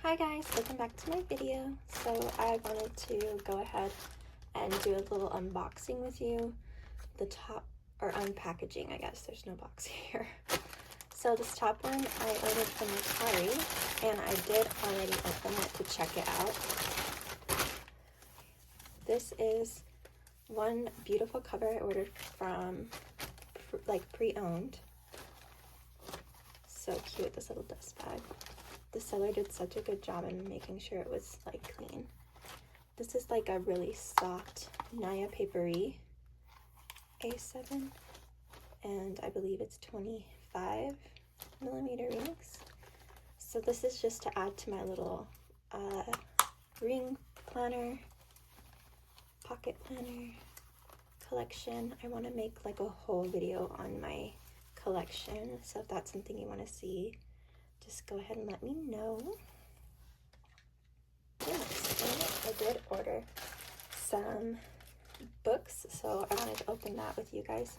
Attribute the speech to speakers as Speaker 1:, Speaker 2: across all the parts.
Speaker 1: Hi guys, welcome back to my video. So I wanted to go ahead and do a little unboxing with you. The top, or unpackaging, I guess. There's no box here. So this top one I ordered from Mercari, and I did already open it to check it out. This is one beautiful cover I ordered from, like, pre-owned. So cute, this little dust bag. The seller did such a good job in making sure it was like clean. This is like a really soft Naya papery A7, and I believe it's 25 millimeter rings. So this is just to add to my little ring planner, pocket planner collection. I want to make like a whole video on my collection, so if that's something you want to see, just go ahead and let me know. Yes, I did order some books, so I wanted to open that with you guys.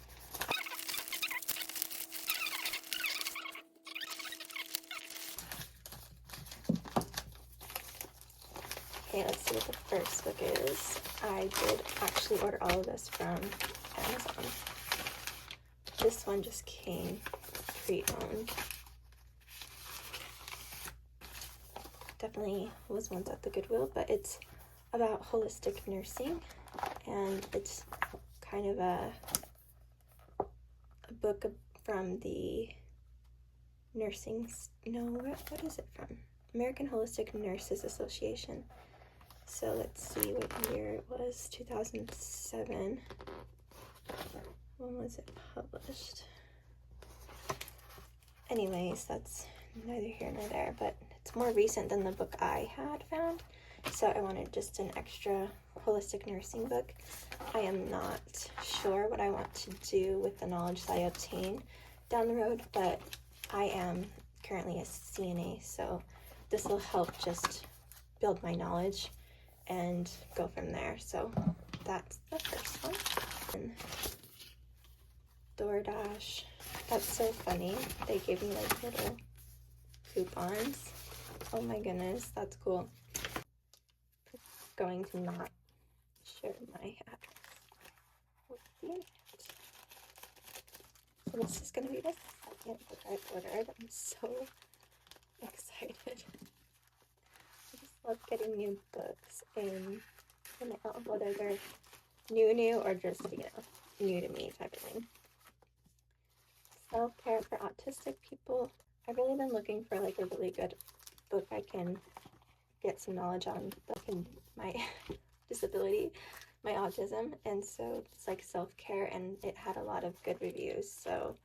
Speaker 1: Okay, let's see what the first book is. I did actually order all of this from Amazon. This one just came pre-owned. Definitely was once at the Goodwill, but it's about holistic nursing, and it's kind of a book from the nursing, no, what is it from? American Holistic Nurses Association. So let's see what year it was. 2007. When was it published? Anyways, that's neither here nor there, but it's more recent than the book I had found, so I wanted just an extra holistic nursing book. I am not sure what I want to do with the knowledge that I obtain down the road, but I am currently a CNA, so this will help just build my knowledge and go from there. So that's the first one. And DoorDash, that's so funny. They gave me like little coupons. Oh my goodness, that's cool. Going to not share my address with the internet. So this is going to be the second book I've ordered. I'm so excited. I just love getting new books in the mail, whether they're new or just, you know, new to me type of thing. Self-care for autistic people. I've really been looking for like a really good book I can get some knowledge on, like in my disability, my autism, and so it's like self-care, and it had a lot of good reviews, so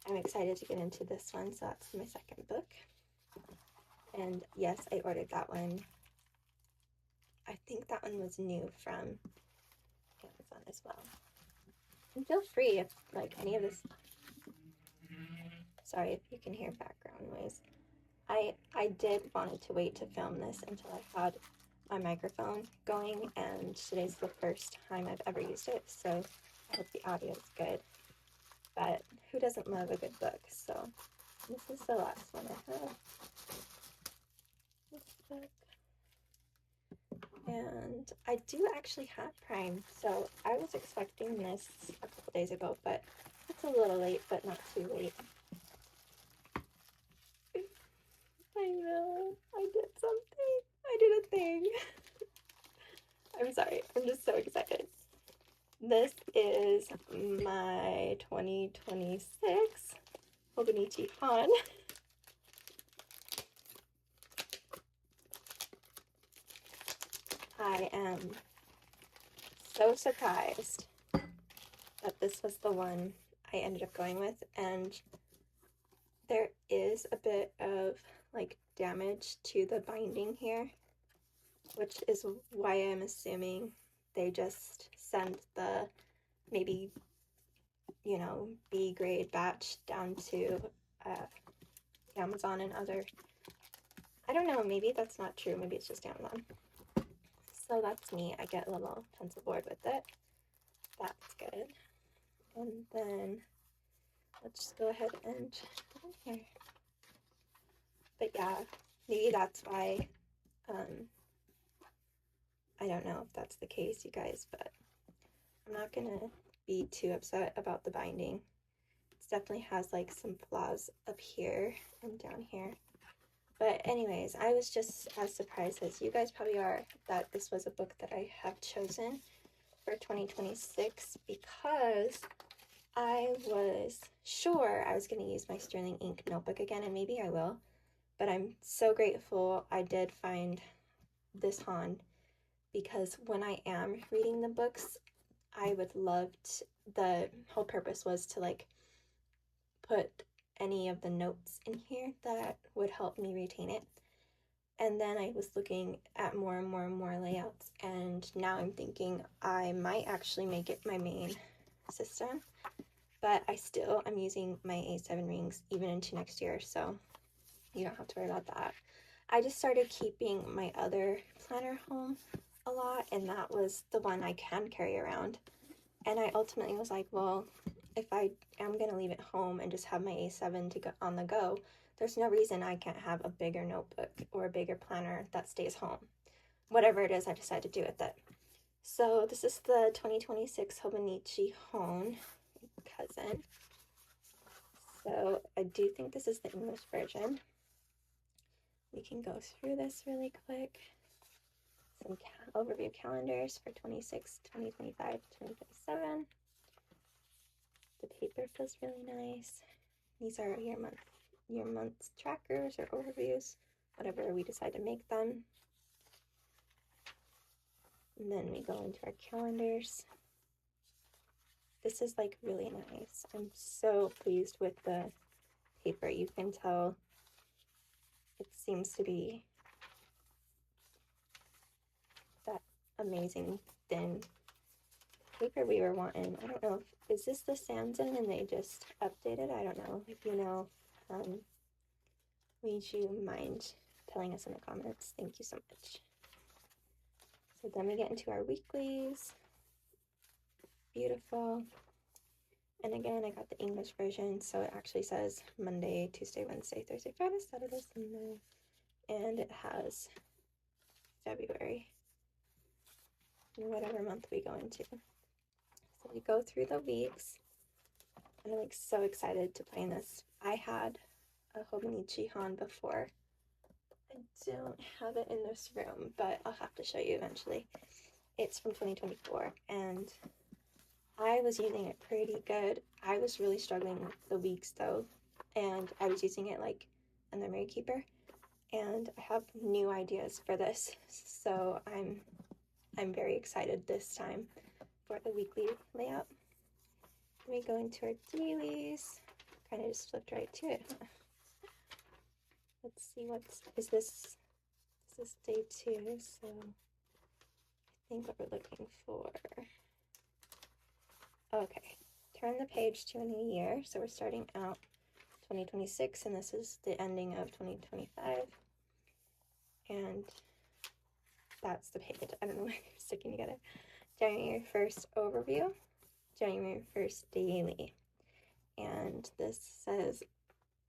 Speaker 1: I'm excited to get into this one. So that's my second book, and yes, I ordered that one. I think that one was new from Amazon as well. And feel free if like any of this, sorry if you can hear background noise. I did wanted to wait to film this until I had my microphone going, and today's the first time I've ever used it, so I hope the audio is good. But who doesn't love a good book? So this is the last one I have. This book. And I do actually have Prime, so I was expecting this a couple days ago, but it's a little late, but not too late. I know, I did something. I did a thing. I'm sorry, I'm just so excited. This is my 2026 Hobinichi Han. I am so surprised that this was the one I ended up going with, and there is a bit of like damage to the binding here, which is why I'm assuming they just send the maybe, you know, B grade batch down to Amazon and other, I don't know, maybe that's not true, maybe it's just Amazon. So that's me. I get a little pencil board with it. That's good. And then let's just go ahead and put it in here. But yeah, maybe that's why I don't know if that's the case, you guys, but I'm not gonna be too upset about the binding. It definitely has like some flaws up here and down here. But anyways, I was just as surprised as you guys probably are that this was a book that I have chosen for 2026 because I was sure I was going to use my Sterling ink notebook again, and maybe I will, but I'm so grateful I did find this Han because when I am reading the books, I would love to, the whole purpose was to like put any of the notes in here that would help me retain it. And then I was looking at more and more and more layouts, and now I'm thinking I might actually make it my main system, but I'm using my A7 rings even into next year, so you don't have to worry about that. I just started keeping my other planner home a lot, and that was the one I can carry around. And I ultimately was like, well, if I am going to leave it home and just have my A7 to go on the go, there's no reason I can't have a bigger notebook or a bigger planner that stays home. Whatever it is, I decided to do with it. So this is the 2026 Hobinichi Hone cousin. So I do think this is the English version. We can go through this really quick. Some overview calendars for 26, 2025, 2027. The paper feels really nice. These are your month's trackers or overviews, whatever we decide to make them. And then we go into our calendars. This is like really nice. I'm so pleased with the paper. You can tell it seems to be that amazing thin paper we were wanting. I don't know if, is this the Samsung and they just updated? I don't know. If you know, would you mind telling us in the comments? Thank you so much. So then we get into our weeklies. Beautiful. And again, I got the English version, so it actually says Monday, Tuesday, Wednesday, Thursday, Friday, Saturday, Sunday, and it has February, whatever month we go into. So we go through the weeks, and I'm like so excited to play in this. I had a Hobinichi Han before. I don't have it in this room, but I'll have to show you eventually. It's from 2024, and I was using it pretty good. I was really struggling with the weeks though, and I was using it like a memory keeper, and I have new ideas for this, so I'm very excited this time for the weekly layout. We go into our dailies. Kind of just flipped right to it. Let's see is this day 2, so I think what we're looking for. Okay, turn the page to a new year. So we're starting out 2026, and this is the ending of 2025. And that's the page. I don't know why they're sticking together. January 1st overview, January 1st daily. And this says,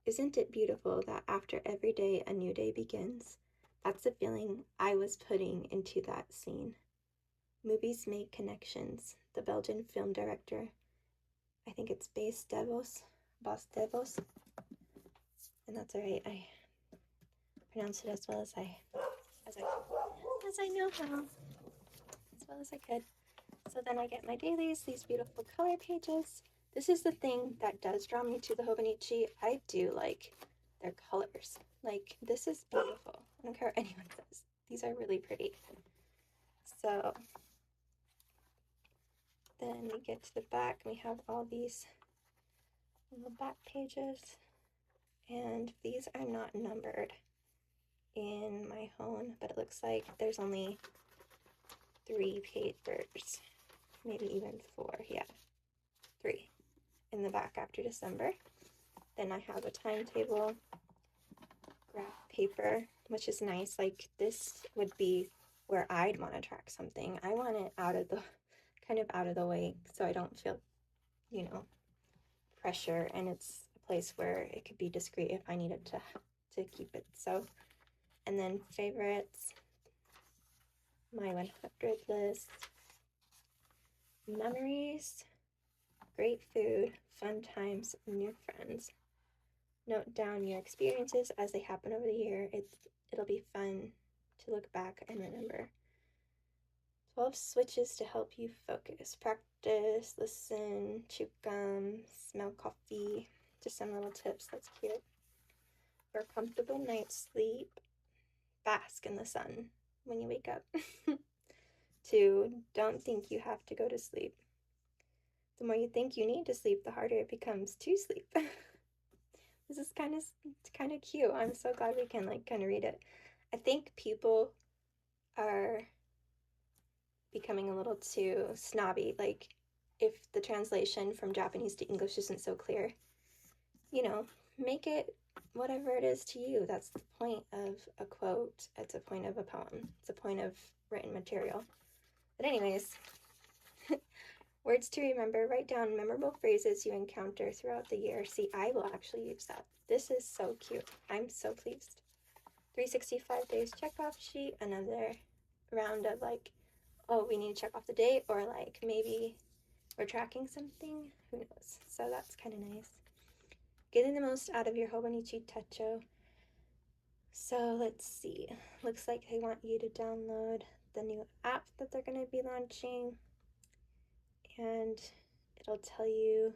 Speaker 1: isn't it beautiful that after every day a new day begins? That's the feeling I was putting into that scene. Movies make connections. The Belgian film director, I think it's Bas Devos, and that's alright. I pronounced it as well as I know how, as well as I could. So then I get my dailies, these beautiful color pages. This is the thing that does draw me to the Hobinichi. I do like their colors. Like, this is beautiful. I don't care what anyone says. These are really pretty. So then we get to the back, and we have all these little back pages, and these are not numbered in my Hone, but it looks like there's only 3 papers, maybe even 4. Yeah, 3 in the back after December. Then I have a timetable graph paper, which is nice. Like, this would be where I'd want to track something. I want it out of the way, so I don't feel, pressure, and it's a place where it could be discreet if I needed to keep it. So, and then favorites, my 100 list, memories, great food, fun times, new friends. Note down your experiences as they happen over the year. It'll be fun to look back and remember. 12 switches to help you focus. Practice, listen, chew gum, smell coffee. Just some little tips. That's cute. For a comfortable night's sleep, bask in the sun when you wake up. 2, don't think you have to go to sleep. The more you think you need to sleep, the harder it becomes to sleep. This is kind of cute. I'm so glad we can like kind of read it. I think people are becoming a little too snobby. Like, if the translation from Japanese to English isn't so clear, make it whatever it is to you. That's the point of a quote. It's a point of a poem. It's a point of written material. But anyways, words to remember. Write down memorable phrases you encounter throughout the year. See, I will actually use that. This is so cute. I'm so pleased. 365 days checkoff sheet. Another round of like, oh, we need to check off the date, or like maybe we're tracking something. Who knows? So that's kind of nice. Getting the most out of your Hobinichi Techo. So let's see. Looks like they want you to download the new app that they're going to be launching, and it'll tell you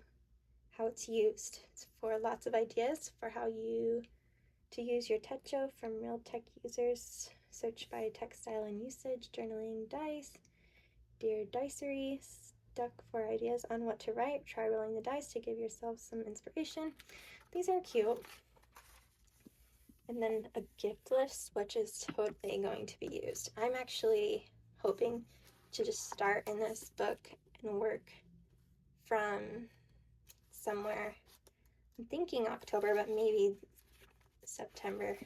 Speaker 1: how it's used. It's for lots of ideas for how to use your Techo from real tech users. Search by textile and usage, journaling, dice, Dear Dicery, stuck for ideas on what to write. Try rolling the dice to give yourself some inspiration. These are cute. And then a gift list, which is totally going to be used. I'm actually hoping to just start in this book and work from somewhere. I'm thinking October, but maybe September.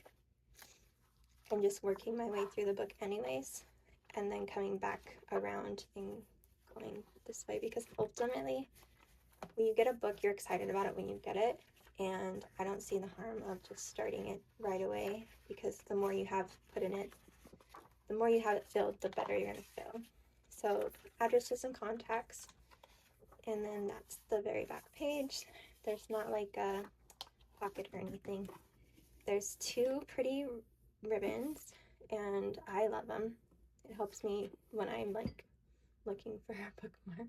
Speaker 1: I'm just working my way through the book anyways, and then coming back around and going this way, because ultimately when you get a book, you're excited about it when you get it, and I don't see the harm of just starting it right away, because the more you have put in it, the more you have it filled, the better you're going to feel. So addresses and contacts, and then that's the very back page. There's not like a pocket or anything. There's 2 pretty ribbons, and I love them. It helps me when I'm like looking for a bookmark.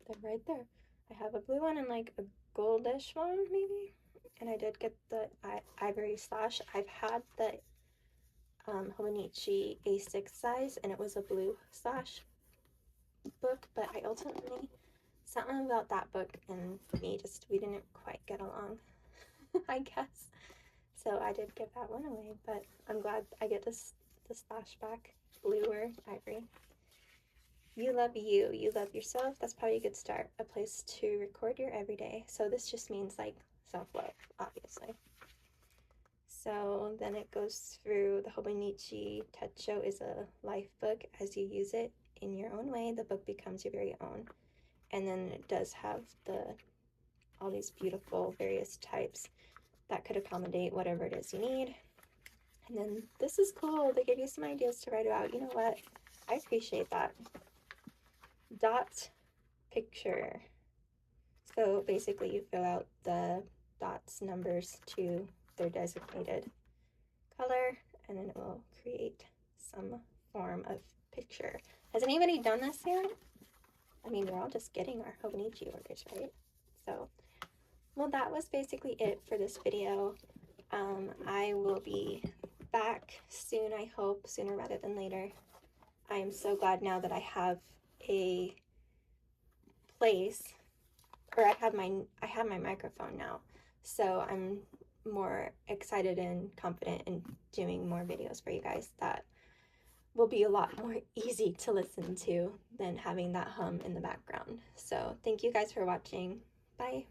Speaker 1: They're right there. I have a blue one and like a goldish one maybe, and I did get the ivory slash. I've had the Hobinichi A6 size, and it was a blue slash book, but I ultimately, something about that book and me, we didn't quite get along, I guess. So I did give that one away, but I'm glad I get this flashback blue or ivory. You love you. You love yourself. That's probably a good start. A place to record your everyday. So this just means like self-love, obviously. So then it goes through the Hobinichi Techo is a life book. As you use it in your own way, the book becomes your very own. And then it does have all these beautiful various types that could accommodate whatever it is you need. And then this is cool. They give you some ideas to write about. You know what? I appreciate that. Dot picture. So basically you fill out the dots numbers to their designated color, and then it will create some form of picture. Has anybody done this yet? I mean, we're all just getting our Hobinichi orders, right? So, well, that was basically it for this video. I will be back soon, I hope, sooner rather than later. I am so glad now that I have a place, or I have my microphone now, so I'm more excited and confident in doing more videos for you guys that will be a lot more easy to listen to than having that hum in the background. So thank you guys for watching. Bye.